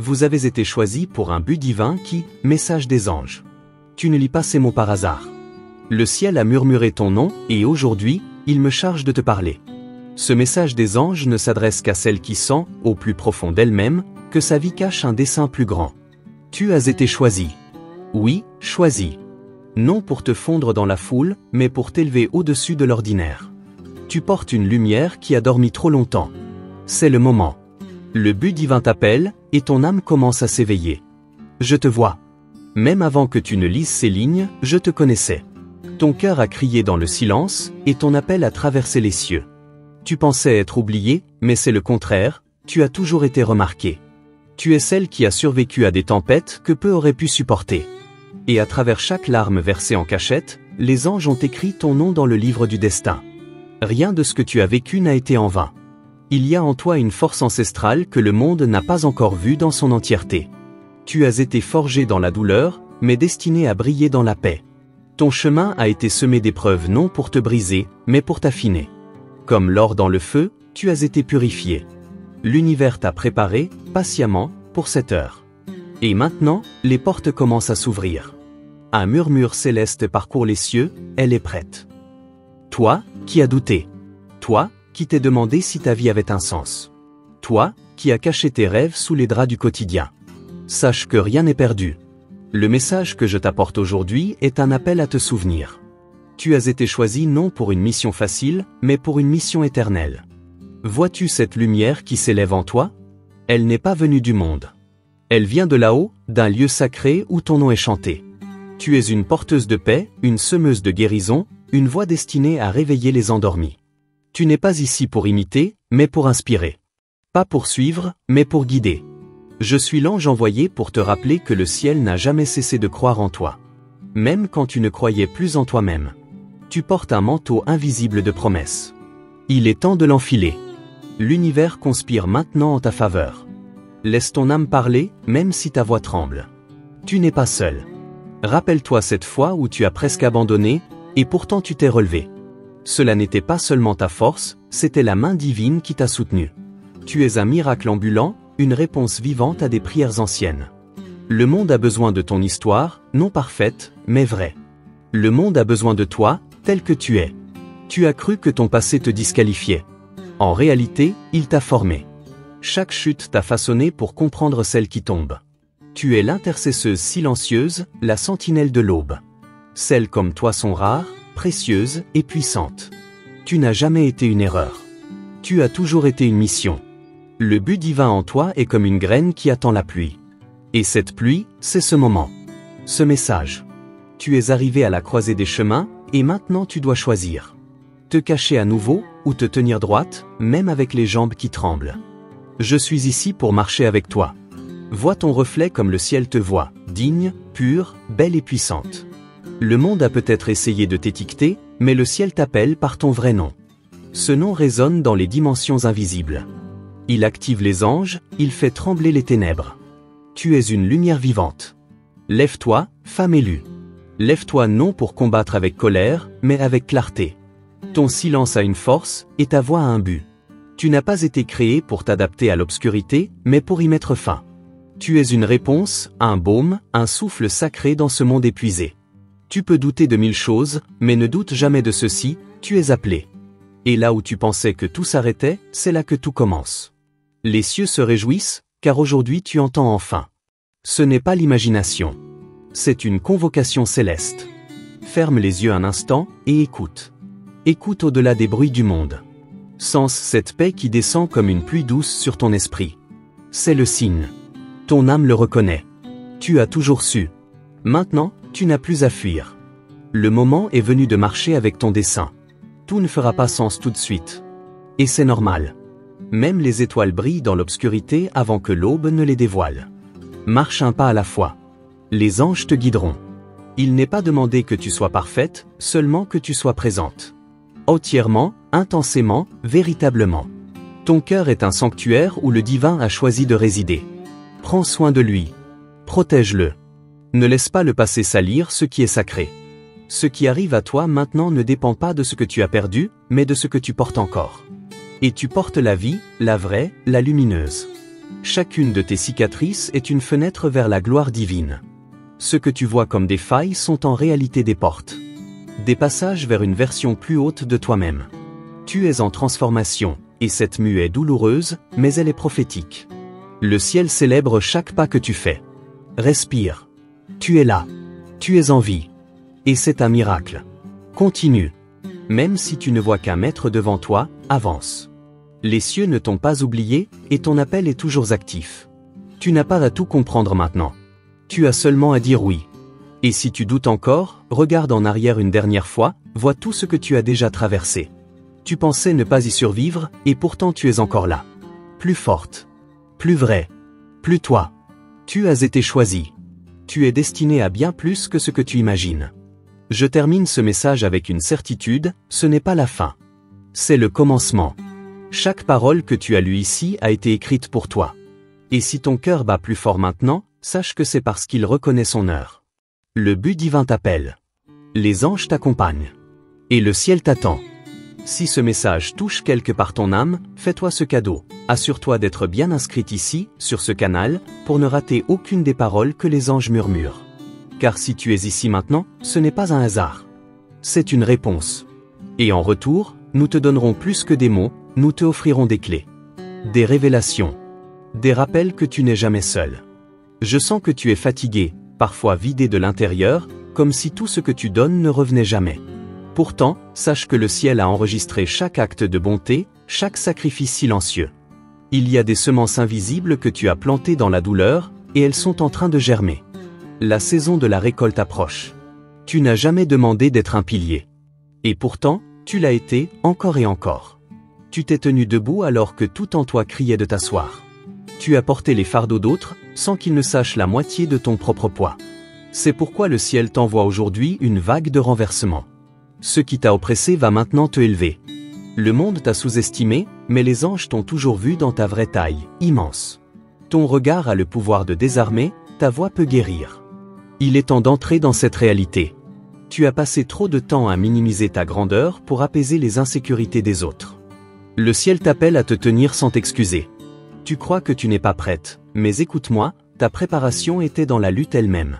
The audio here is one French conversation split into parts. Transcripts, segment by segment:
Vous avez été choisi pour un but divin qui, message des anges. Tu ne lis pas ces mots par hasard. Le ciel a murmuré ton nom et aujourd'hui, il me charge de te parler. Ce message des anges ne s'adresse qu'à celle qui sent, au plus profond d'elle-même, que sa vie cache un dessein plus grand. Tu as été choisi. Oui, choisi. Non pour te fondre dans la foule, mais pour t'élever au-dessus de l'ordinaire. Tu portes une lumière qui a dormi trop longtemps. C'est le moment. Le but divin t'appelle, et ton âme commence à s'éveiller. Je te vois. Même avant que tu ne lises ces lignes, je te connaissais. Ton cœur a crié dans le silence, et ton appel a traversé les cieux. Tu pensais être oublié, mais c'est le contraire, tu as toujours été remarqué. Tu es celle qui a survécu à des tempêtes que peu auraient pu supporter. Et à travers chaque larme versée en cachette, les anges ont écrit ton nom dans le livre du destin. Rien de ce que tu as vécu n'a été en vain. Il y a en toi une force ancestrale que le monde n'a pas encore vue dans son entièreté. Tu as été forgé dans la douleur, mais destiné à briller dans la paix. Ton chemin a été semé d'épreuves non pour te briser, mais pour t'affiner. Comme l'or dans le feu, tu as été purifié. L'univers t'a préparé, patiemment, pour cette heure. Et maintenant, les portes commencent à s'ouvrir. Un murmure céleste parcourt les cieux, elle est prête. Toi, qui as douté. Toi, qui t'es demandé si ta vie avait un sens. Toi, qui as caché tes rêves sous les draps du quotidien. Sache que rien n'est perdu. Le message que je t'apporte aujourd'hui est un appel à te souvenir. Tu as été choisi non pour une mission facile, mais pour une mission éternelle. Vois-tu cette lumière qui s'élève en toi? Elle n'est pas venue du monde. Elle vient de là-haut, d'un lieu sacré où ton nom est chanté. Tu es une porteuse de paix, une semeuse de guérison, une voix destinée à réveiller les endormis. Tu n'es pas ici pour imiter, mais pour inspirer. Pas pour suivre, mais pour guider. Je suis l'ange envoyé pour te rappeler que le ciel n'a jamais cessé de croire en toi. Même quand tu ne croyais plus en toi-même. Tu portes un manteau invisible de promesses. Il est temps de l'enfiler. L'univers conspire maintenant en ta faveur. Laisse ton âme parler, même si ta voix tremble. Tu n'es pas seul. Rappelle-toi cette fois où tu as presque abandonné, et pourtant tu t'es relevé. Cela n'était pas seulement ta force, c'était la main divine qui t'a soutenu. Tu es un miracle ambulant, une réponse vivante à des prières anciennes. Le monde a besoin de ton histoire, non parfaite, mais vraie. Le monde a besoin de toi, tel que tu es. Tu as cru que ton passé te disqualifiait. En réalité, il t'a formé. Chaque chute t'a façonné pour comprendre celle qui tombe. Tu es l'intercesseuse silencieuse, la sentinelle de l'aube. Celles comme toi sont rares, précieuses et puissantes. Tu n'as jamais été une erreur. Tu as toujours été une mission. Le but divin en toi est comme une graine qui attend la pluie. Et cette pluie, c'est ce moment. Ce message. Tu es arrivé à la croisée des chemins, et maintenant tu dois choisir. Te cacher à nouveau, ou te tenir droite, même avec les jambes qui tremblent. Je suis ici pour marcher avec toi. Vois ton reflet comme le ciel te voit, digne, pure, belle et puissante. Le monde a peut-être essayé de t'étiqueter, mais le ciel t'appelle par ton vrai nom. Ce nom résonne dans les dimensions invisibles. Il active les anges, il fait trembler les ténèbres. Tu es une lumière vivante. Lève-toi, femme élue. Lève-toi non pour combattre avec colère, mais avec clarté. Ton silence a une force, et ta voix a un but. Tu n'as pas été créé pour t'adapter à l'obscurité, mais pour y mettre fin. Tu es une réponse, un baume, un souffle sacré dans ce monde épuisé. Tu peux douter de 1000 choses, mais ne doute jamais de ceci, tu es appelé. Et là où tu pensais que tout s'arrêtait, c'est là que tout commence. Les cieux se réjouissent, car aujourd'hui tu entends enfin. Ce n'est pas l'imagination. C'est une convocation céleste. Ferme les yeux un instant, et écoute. Écoute au-delà des bruits du monde. Sens cette paix qui descend comme une pluie douce sur ton esprit. C'est le signe. Ton âme le reconnaît. Tu as toujours su. Maintenant, tu n'as plus à fuir. Le moment est venu de marcher avec ton dessein. Tout ne fera pas sens tout de suite. Et c'est normal. Même les étoiles brillent dans l'obscurité avant que l'aube ne les dévoile. Marche un pas à la fois. Les anges te guideront. Il n'est pas demandé que tu sois parfaite, seulement que tu sois présente. Entièrement, intensément, véritablement. Ton cœur est un sanctuaire où le divin a choisi de résider. Prends soin de lui. Protège-le. Ne laisse pas le passé salir ce qui est sacré. Ce qui arrive à toi maintenant ne dépend pas de ce que tu as perdu, mais de ce que tu portes encore. Et tu portes la vie, la vraie, la lumineuse. Chacune de tes cicatrices est une fenêtre vers la gloire divine. Ce que tu vois comme des failles sont en réalité des portes. Des passages vers une version plus haute de toi-même. Tu es en transformation, et cette mue est douloureuse, mais elle est prophétique. Le ciel célèbre chaque pas que tu fais. Respire. Tu es là. Tu es en vie. Et c'est un miracle. Continue. Même si tu ne vois qu'un mètre devant toi, avance. Les cieux ne t'ont pas oublié, et ton appel est toujours actif. Tu n'as pas à tout comprendre maintenant. Tu as seulement à dire oui. Et si tu doutes encore, regarde en arrière une dernière fois, vois tout ce que tu as déjà traversé. Tu pensais ne pas y survivre, et pourtant tu es encore là. Plus forte. Plus vraie. Plus toi. Tu as été choisi. Tu es destiné à bien plus que ce que tu imagines. Je termine ce message avec une certitude, ce n'est pas la fin. C'est le commencement. Chaque parole que tu as lue ici a été écrite pour toi. Et si ton cœur bat plus fort maintenant, sache que c'est parce qu'il reconnaît son heure. Le but divin t'appelle. Les anges t'accompagnent. Et le ciel t'attend. Si ce message touche quelque part ton âme, fais-toi ce cadeau. Assure-toi d'être bien inscrit ici, sur ce canal, pour ne rater aucune des paroles que les anges murmurent. Car si tu es ici maintenant, ce n'est pas un hasard. C'est une réponse. Et en retour, nous te donnerons plus que des mots, nous te offrirons des clés. Des révélations. Des rappels que tu n'es jamais seul. Je sens que tu es fatigué, parfois vidé de l'intérieur, comme si tout ce que tu donnes ne revenait jamais. Pourtant, sache que le ciel a enregistré chaque acte de bonté, chaque sacrifice silencieux. Il y a des semences invisibles que tu as plantées dans la douleur, et elles sont en train de germer. La saison de la récolte approche. Tu n'as jamais demandé d'être un pilier. Et pourtant, tu l'as été, encore et encore. Tu t'es tenu debout alors que tout en toi criait de t'asseoir. Tu as porté les fardeaux d'autres, sans qu'ils ne sachent la moitié de ton propre poids. C'est pourquoi le ciel t'envoie aujourd'hui une vague de renversement. Ce qui t'a oppressé va maintenant te élever. Le monde t'a sous-estimé, mais les anges t'ont toujours vu dans ta vraie taille, immense. Ton regard a le pouvoir de désarmer, ta voix peut guérir. Il est temps d'entrer dans cette réalité. Tu as passé trop de temps à minimiser ta grandeur pour apaiser les insécurités des autres. Le ciel t'appelle à te tenir sans t'excuser. Tu crois que tu n'es pas prête, mais écoute-moi, ta préparation était dans la lutte elle-même.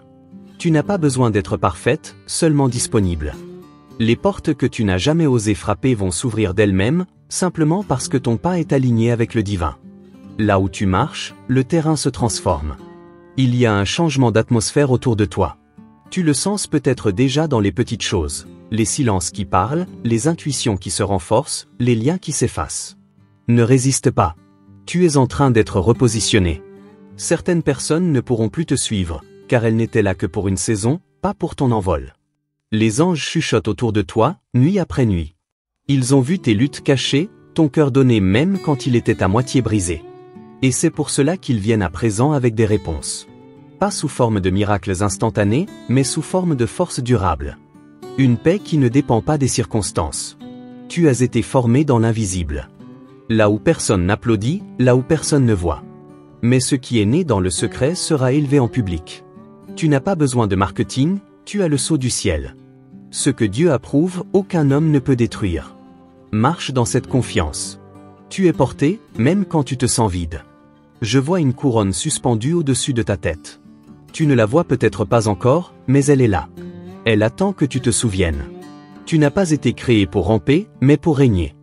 Tu n'as pas besoin d'être parfaite, seulement disponible. Les portes que tu n'as jamais osé frapper vont s'ouvrir d'elles-mêmes, simplement parce que ton pas est aligné avec le divin. Là où tu marches, le terrain se transforme. Il y a un changement d'atmosphère autour de toi. Tu le sens peut-être déjà dans les petites choses, les silences qui parlent, les intuitions qui se renforcent, les liens qui s'effacent. Ne résiste pas. Tu es en train d'être repositionné. Certaines personnes ne pourront plus te suivre, car elles n'étaient là que pour une saison, pas pour ton envol. Les anges chuchotent autour de toi, nuit après nuit. Ils ont vu tes luttes cachées, ton cœur donné même quand il était à moitié brisé. Et c'est pour cela qu'ils viennent à présent avec des réponses. Pas sous forme de miracles instantanés, mais sous forme de force durable. Une paix qui ne dépend pas des circonstances. Tu as été formé dans l'invisible. Là où personne n'applaudit, là où personne ne voit. Mais ce qui est né dans le secret sera élevé en public. Tu n'as pas besoin de marketing, tu as le sceau du ciel. Ce que Dieu approuve, aucun homme ne peut détruire. Marche dans cette confiance. Tu es porté, même quand tu te sens vide. Je vois une couronne suspendue au-dessus de ta tête. Tu ne la vois peut-être pas encore, mais elle est là. Elle attend que tu te souviennes. Tu n'as pas été créé pour ramper, mais pour régner.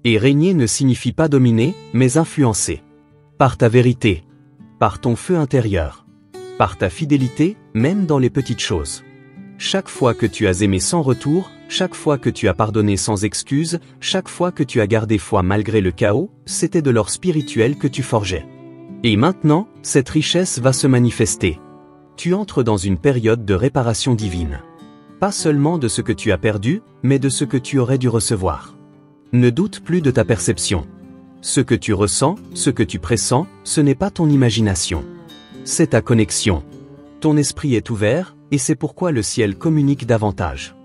Et régner ne signifie pas dominer, mais influencer. Par ta vérité. Par ton feu intérieur. Par ta fidélité, même dans les petites choses. Chaque fois que tu as aimé sans retour, chaque fois que tu as pardonné sans excuse, chaque fois que tu as gardé foi malgré le chaos, c'était de l'or spirituel que tu forgeais. Et maintenant, cette richesse va se manifester. Tu entres dans une période de réparation divine. Pas seulement de ce que tu as perdu, mais de ce que tu aurais dû recevoir. Ne doute plus de ta perception. Ce que tu ressens, ce que tu pressens, ce n'est pas ton imagination. C'est ta connexion. Ton esprit est ouvert, et c'est pourquoi le ciel communique davantage.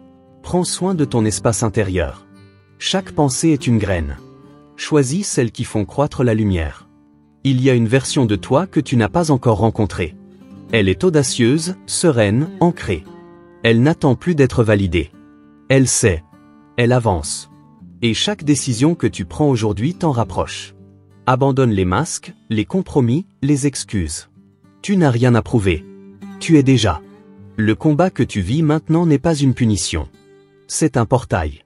Prends soin de ton espace intérieur. Chaque pensée est une graine. Choisis celles qui font croître la lumière. Il y a une version de toi que tu n'as pas encore rencontrée. Elle est audacieuse, sereine, ancrée. Elle n'attend plus d'être validée. Elle sait. Elle avance. Et chaque décision que tu prends aujourd'hui t'en rapproche. Abandonne les masques, les compromis, les excuses. Tu n'as rien à prouver. Tu es déjà. Le combat que tu vis maintenant n'est pas une punition. C'est un portail.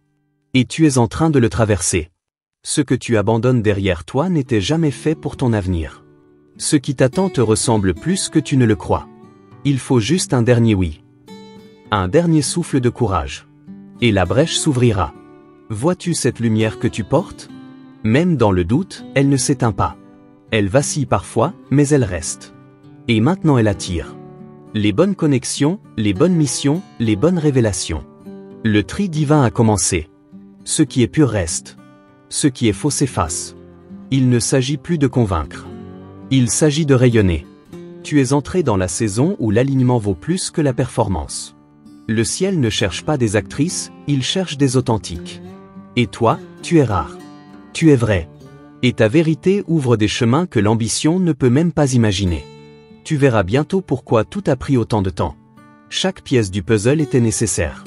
Et tu es en train de le traverser. Ce que tu abandonnes derrière toi n'était jamais fait pour ton avenir. Ce qui t'attend te ressemble plus que tu ne le crois. Il faut juste un dernier oui. Un dernier souffle de courage. Et la brèche s'ouvrira. Vois-tu cette lumière que tu portes? Même dans le doute, elle ne s'éteint pas. Elle vacille parfois, mais elle reste. Et maintenant elle attire. Les bonnes connexions, les bonnes missions, les bonnes révélations. Le tri divin a commencé. Ce qui est pur reste. Ce qui est faux s'efface. Il ne s'agit plus de convaincre. Il s'agit de rayonner. Tu es entré dans la saison où l'alignement vaut plus que la performance. Le ciel ne cherche pas des actrices, il cherche des authentiques. Et toi, tu es rare. Tu es vrai. Et ta vérité ouvre des chemins que l'ambition ne peut même pas imaginer. Tu verras bientôt pourquoi tout a pris autant de temps. Chaque pièce du puzzle était nécessaire.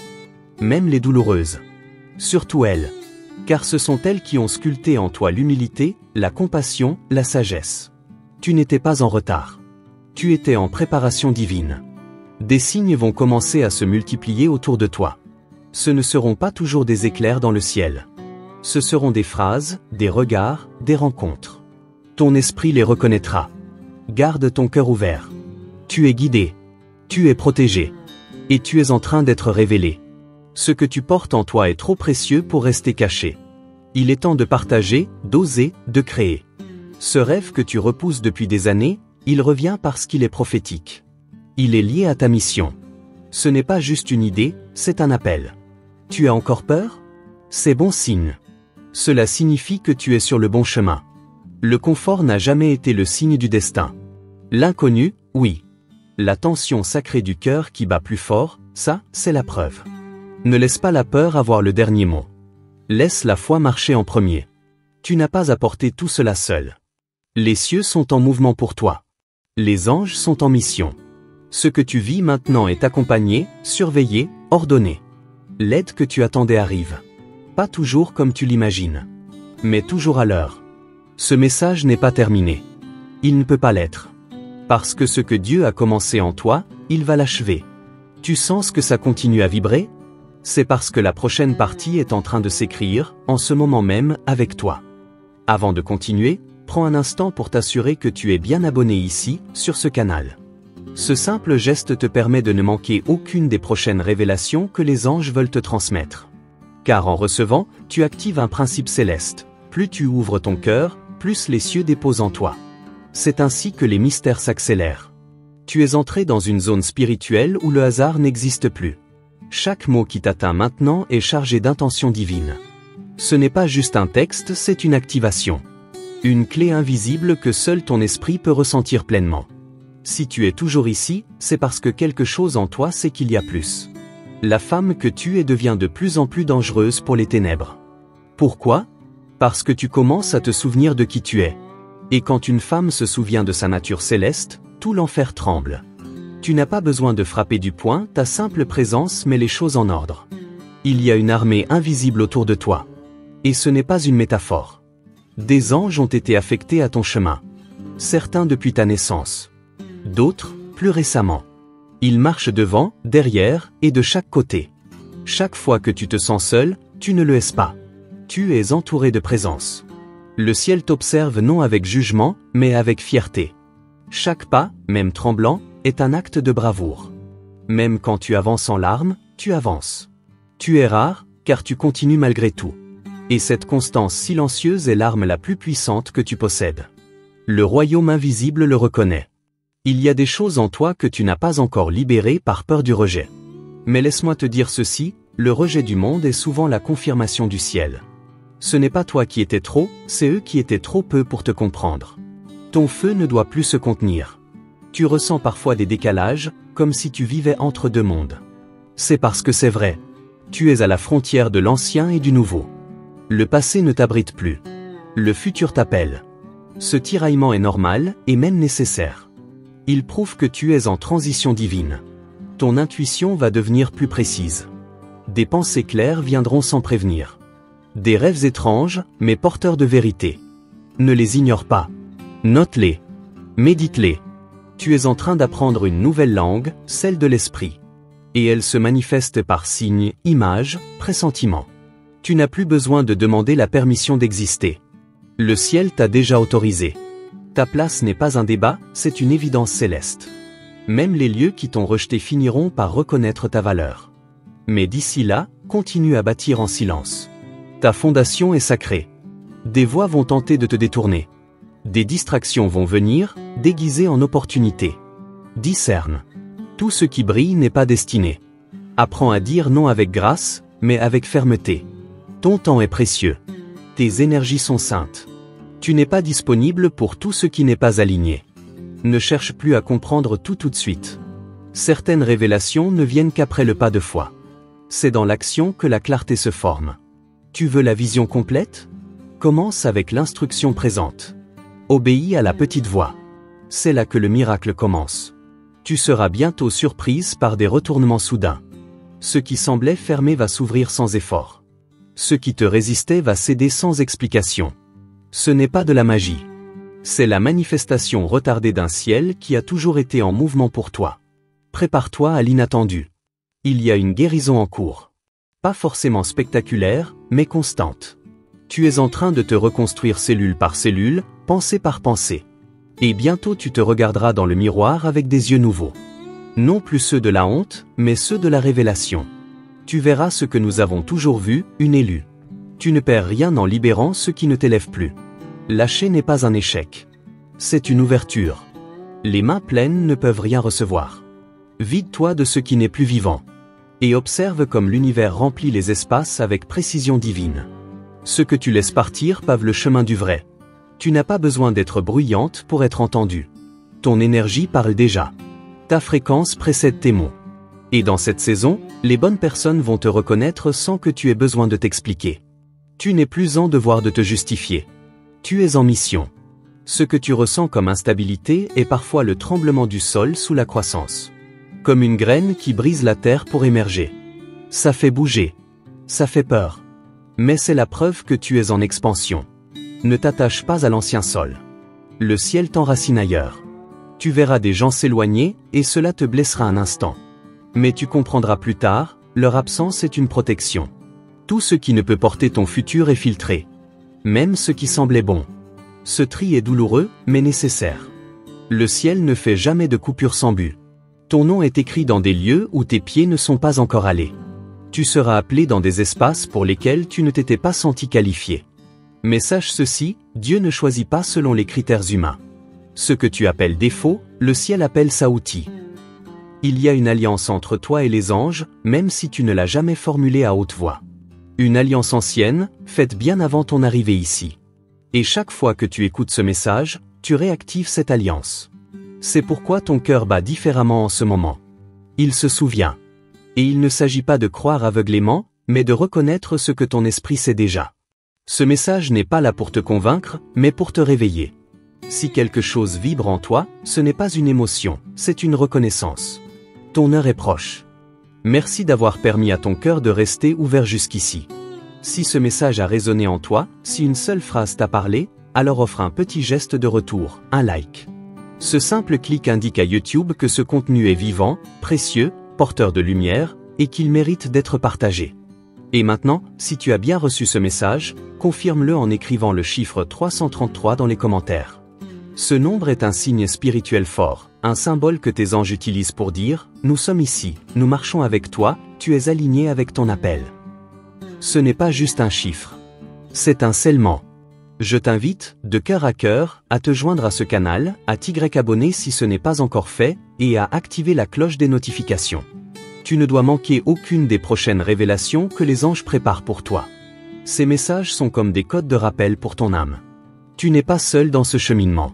Même les douloureuses. Surtout elles. Car ce sont elles qui ont sculpté en toi l'humilité, la compassion, la sagesse. Tu n'étais pas en retard. Tu étais en préparation divine. Des signes vont commencer à se multiplier autour de toi. Ce ne seront pas toujours des éclairs dans le ciel. Ce seront des phrases, des regards, des rencontres. Ton esprit les reconnaîtra. Garde ton cœur ouvert. Tu es guidé. Tu es protégé. Et tu es en train d'être révélé. Ce que tu portes en toi est trop précieux pour rester caché. Il est temps de partager, d'oser, de créer. Ce rêve que tu repousses depuis des années, il revient parce qu'il est prophétique. Il est lié à ta mission. Ce n'est pas juste une idée, c'est un appel. Tu as encore peur? C'est bon signe. Cela signifie que tu es sur le bon chemin. Le confort n'a jamais été le signe du destin. L'inconnu, oui. La tension sacrée du cœur qui bat plus fort, ça, c'est la preuve. Ne laisse pas la peur avoir le dernier mot. Laisse la foi marcher en premier. Tu n'as pas à porter tout cela seul. Les cieux sont en mouvement pour toi. Les anges sont en mission. Ce que tu vis maintenant est accompagné, surveillé, ordonné. L'aide que tu attendais arrive. Pas toujours comme tu l'imagines. Mais toujours à l'heure. Ce message n'est pas terminé. Il ne peut pas l'être. Parce que ce que Dieu a commencé en toi, il va l'achever. Tu sens que ça continue à vibrer? C'est parce que la prochaine partie est en train de s'écrire, en ce moment même, avec toi. Avant de continuer, prends un instant pour t'assurer que tu es bien abonné ici, sur ce canal. Ce simple geste te permet de ne manquer aucune des prochaines révélations que les anges veulent te transmettre. Car en recevant, tu actives un principe céleste. Plus tu ouvres ton cœur, plus les cieux déposent en toi. C'est ainsi que les mystères s'accélèrent. Tu es entré dans une zone spirituelle où le hasard n'existe plus. Chaque mot qui t'atteint maintenant est chargé d'intention divine. Ce n'est pas juste un texte, c'est une activation. Une clé invisible que seul ton esprit peut ressentir pleinement. Si tu es toujours ici, c'est parce que quelque chose en toi sait qu'il y a plus. La femme que tu es devient de plus en plus dangereuse pour les ténèbres. Pourquoi? Parce que tu commences à te souvenir de qui tu es. Et quand une femme se souvient de sa nature céleste, tout l'enfer tremble. Tu n'as pas besoin de frapper du poing, ta simple présence met les choses en ordre. Il y a une armée invisible autour de toi. Et ce n'est pas une métaphore. Des anges ont été affectés à ton chemin. Certains depuis ta naissance. D'autres, plus récemment. Ils marchent devant, derrière, et de chaque côté. Chaque fois que tu te sens seul, tu ne le laisses pas. Tu es entouré de présence. Le ciel t'observe non avec jugement, mais avec fierté. Chaque pas, même tremblant, est un acte de bravoure. Même quand tu avances en larmes, tu avances. Tu es rare, car tu continues malgré tout. Et cette constance silencieuse est l'arme la plus puissante que tu possèdes. Le royaume invisible le reconnaît. Il y a des choses en toi que tu n'as pas encore libérées par peur du rejet. Mais laisse-moi te dire ceci, le rejet du monde est souvent la confirmation du ciel. Ce n'est pas toi qui étais trop, c'est eux qui étaient trop peu pour te comprendre. Ton feu ne doit plus se contenir. Tu ressens parfois des décalages, comme si tu vivais entre deux mondes. C'est parce que c'est vrai. Tu es à la frontière de l'ancien et du nouveau. Le passé ne t'abrite plus. Le futur t'appelle. Ce tiraillement est normal, et même nécessaire. Il prouve que tu es en transition divine. Ton intuition va devenir plus précise. Des pensées claires viendront sans prévenir. Des rêves étranges, mais porteurs de vérité. Ne les ignore pas. Note-les. Médite-les. Tu es en train d'apprendre une nouvelle langue, celle de l'esprit. Et elle se manifeste par signes, images, pressentiments. Tu n'as plus besoin de demander la permission d'exister. Le ciel t'a déjà autorisé. Ta place n'est pas un débat, c'est une évidence céleste. Même les lieux qui t'ont rejeté finiront par reconnaître ta valeur. Mais d'ici là, continue à bâtir en silence. Ta fondation est sacrée. Des voix vont tenter de te détourner. Des distractions vont venir, déguisées en opportunités. Discerne. Tout ce qui brille n'est pas destiné. Apprends à dire non avec grâce, mais avec fermeté. Ton temps est précieux. Tes énergies sont saintes. Tu n'es pas disponible pour tout ce qui n'est pas aligné. Ne cherche plus à comprendre tout de suite. Certaines révélations ne viennent qu'après le pas de foi. C'est dans l'action que la clarté se forme. Tu veux la vision complète? Commence avec l'instruction présente. Obéis à la petite voix. C'est là que le miracle commence. Tu seras bientôt surprise par des retournements soudains. Ce qui semblait fermé va s'ouvrir sans effort. Ce qui te résistait va céder sans explication. Ce n'est pas de la magie. C'est la manifestation retardée d'un ciel qui a toujours été en mouvement pour toi. Prépare-toi à l'inattendu. Il y a une guérison en cours. Pas forcément spectaculaire, mais constante. Tu es en train de te reconstruire cellule par cellule, pensée par pensée. Et bientôt tu te regarderas dans le miroir avec des yeux nouveaux. Non plus ceux de la honte, mais ceux de la révélation. Tu verras ce que nous avons toujours vu, une élue. Tu ne perds rien en libérant ce qui ne t'élève plus. Lâcher n'est pas un échec. C'est une ouverture. Les mains pleines ne peuvent rien recevoir. Vide-toi de ce qui n'est plus vivant. Et observe comme l'univers remplit les espaces avec précision divine. Ce que tu laisses partir pave le chemin du vrai. Tu n'as pas besoin d'être bruyante pour être entendue. Ton énergie parle déjà. Ta fréquence précède tes mots. Et dans cette saison, les bonnes personnes vont te reconnaître sans que tu aies besoin de t'expliquer. Tu n'es plus en devoir de te justifier. Tu es en mission. Ce que tu ressens comme instabilité est parfois le tremblement du sol sous la croissance. Comme une graine qui brise la terre pour émerger. Ça fait bouger. Ça fait peur. Mais c'est la preuve que tu es en expansion. Ne t'attache pas à l'ancien sol. Le ciel t'enracine ailleurs. Tu verras des gens s'éloigner et cela te blessera un instant. Mais tu comprendras plus tard, leur absence est une protection. Tout ce qui ne peut porter ton futur est filtré. Même ce qui semblait bon. Ce tri est douloureux, mais nécessaire. Le ciel ne fait jamais de coupure sans but. Ton nom est écrit dans des lieux où tes pieds ne sont pas encore allés. Tu seras appelé dans des espaces pour lesquels tu ne t'étais pas senti qualifié. Mais sache ceci, Dieu ne choisit pas selon les critères humains. Ce que tu appelles défaut, le ciel appelle ça outil. Il y a une alliance entre toi et les anges, même si tu ne l'as jamais formulée à haute voix. Une alliance ancienne, faite bien avant ton arrivée ici. Et chaque fois que tu écoutes ce message, tu réactives cette alliance. C'est pourquoi ton cœur bat différemment en ce moment. Il se souvient. Et il ne s'agit pas de croire aveuglément, mais de reconnaître ce que ton esprit sait déjà. Ce message n'est pas là pour te convaincre, mais pour te réveiller. Si quelque chose vibre en toi, ce n'est pas une émotion, c'est une reconnaissance. Ton heure est proche. Merci d'avoir permis à ton cœur de rester ouvert jusqu'ici. Si ce message a résonné en toi, si une seule phrase t'a parlé, alors offre un petit geste de retour, un like. Ce simple clic indique à YouTube que ce contenu est vivant, précieux, porteur de lumière, et qu'il mérite d'être partagé. Et maintenant, si tu as bien reçu ce message, confirme-le en écrivant le chiffre 333 dans les commentaires. Ce nombre est un signe spirituel fort, un symbole que tes anges utilisent pour dire « Nous sommes ici, nous marchons avec toi, tu es aligné avec ton appel ». Ce n'est pas juste un chiffre. C'est un scellement. Je t'invite, de cœur à cœur, à te joindre à ce canal, à t'abonner si ce n'est pas encore fait, et à activer la cloche des notifications. Tu ne dois manquer aucune des prochaines révélations que les anges préparent pour toi. Ces messages sont comme des codes de rappel pour ton âme. Tu n'es pas seul dans ce cheminement.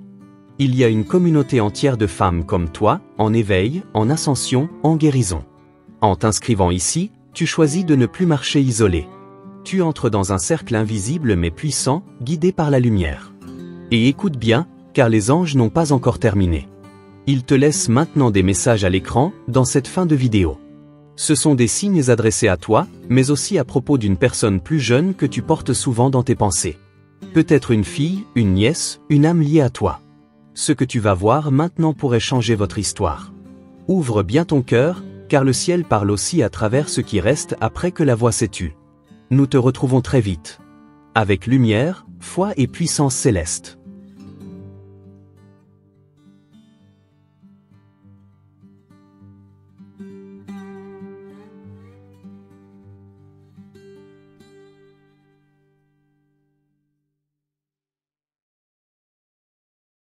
Il y a une communauté entière de femmes comme toi, en éveil, en ascension, en guérison. En t'inscrivant ici, tu choisis de ne plus marcher isolé. Tu entres dans un cercle invisible mais puissant, guidé par la lumière. Et écoute bien, car les anges n'ont pas encore terminé. Ils te laissent maintenant des messages à l'écran, dans cette fin de vidéo. Ce sont des signes adressés à toi, mais aussi à propos d'une personne plus jeune que tu portes souvent dans tes pensées. Peut-être une fille, une nièce, une âme liée à toi. Ce que tu vas voir maintenant pourrait changer votre histoire. Ouvre bien ton cœur, car le ciel parle aussi à travers ce qui reste après que la voix s'est tue. Nous te retrouvons très vite. Avec lumière, foi et puissance céleste.